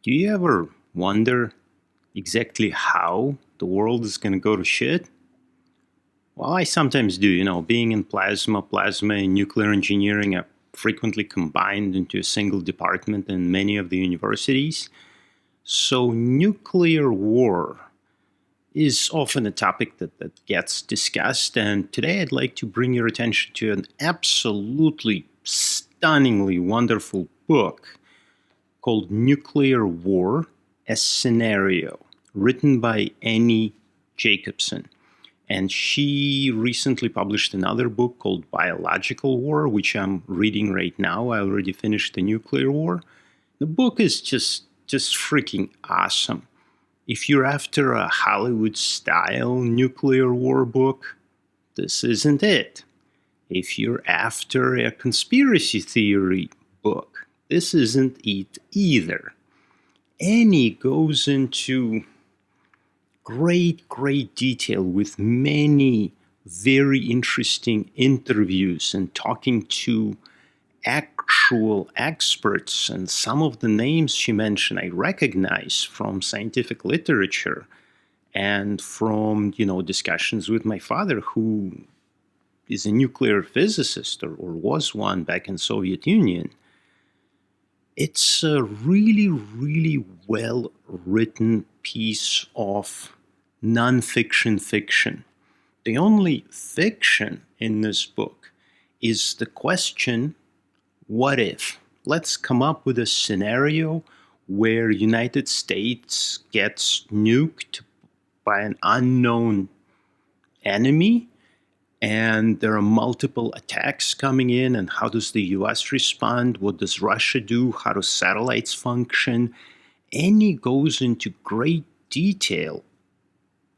Do you ever wonder exactly how the world is going to go to shit? Well, I sometimes do. Being in plasma and nuclear engineering are frequently combined into a single department in many of the universities. So, nuclear war is often a topic that gets discussed. And today I'd like to bring your attention to an absolutely stunningly wonderful book called Nuclear War: A Scenario, written by Annie Jacobsen. And she recently published another book called Biological War, which I'm reading right now. I already finished the Nuclear War. The book is just freaking awesome. If you're after a Hollywood-style nuclear war book, this isn't it. If you're after a conspiracy theory book, this isn't it either. Annie goes into great detail with many very interesting interviews and talking to actual experts. And some of the names she mentioned I recognize from scientific literature and from discussions with my father, who is a nuclear physicist or was one back in Soviet Union. It's a really well written piece of nonfiction fiction. The only fiction in this book is the question, what if? Let's come up with a scenario where United States gets nuked by an unknown enemy, and there are multiple attacks coming in, and how does the US respond? What does Russia do? How do satellites function? Annie goes into great detail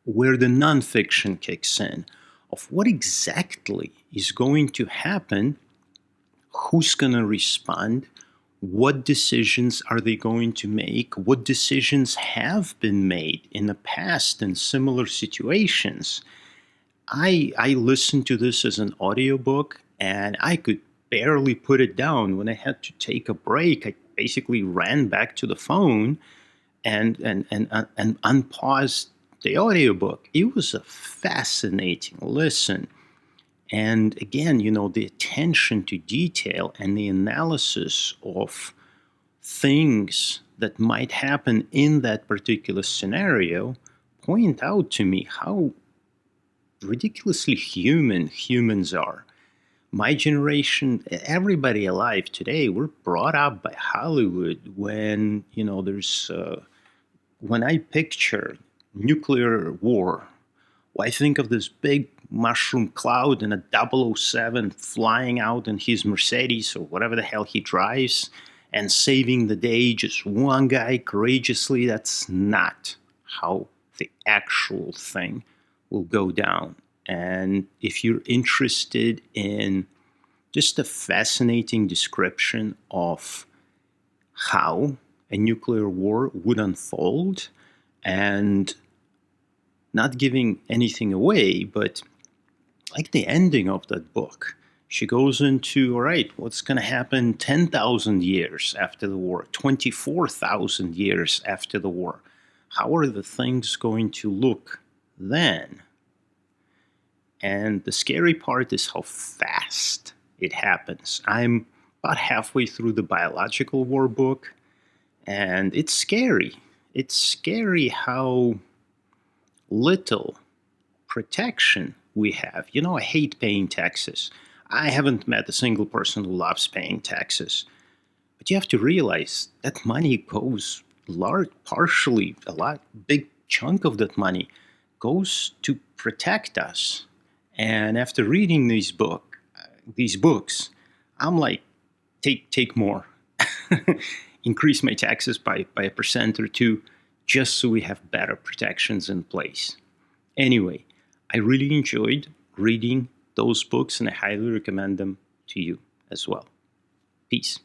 where the nonfiction kicks in of what exactly is going to happen, who's going to respond, what decisions are they going to make, what decisions have been made in the past in similar situations. I listened to this as an audiobook, and I could barely put it down. When I had to take a break, I basically ran back to the phone and unpaused the audiobook. It was a fascinating listen. And again, the attention to detail and the analysis of things that might happen in that particular scenario point out to me how ridiculously human humans are. My generation, everybody alive today, we're brought up by Hollywood when, when I picture nuclear war, I think of this big mushroom cloud and a 007 flying out in his Mercedes or whatever the hell he drives and saving the day, just one guy courageously. That's not how the actual thing will go down. And if you're interested in just a fascinating description of how a nuclear war would unfold, and not giving anything away, but like the ending of that book, she goes into, all right, what's going to happen 10,000 years after the war, 24,000 years after the war? How are the things going to look then? And the scary part is how fast it happens. I'm about halfway through the biological war book, and it's scary. It's scary how little protection we have. I hate paying taxes. I haven't met a single person who loves paying taxes. But you have to realize that money goes big chunk of that money goes to protect us. And after reading these books, I'm like, take more. Increase my taxes by 1% or 2%, just so we have better protections in place. Anyway, I really enjoyed reading those books, and I highly recommend them to you as well. Peace.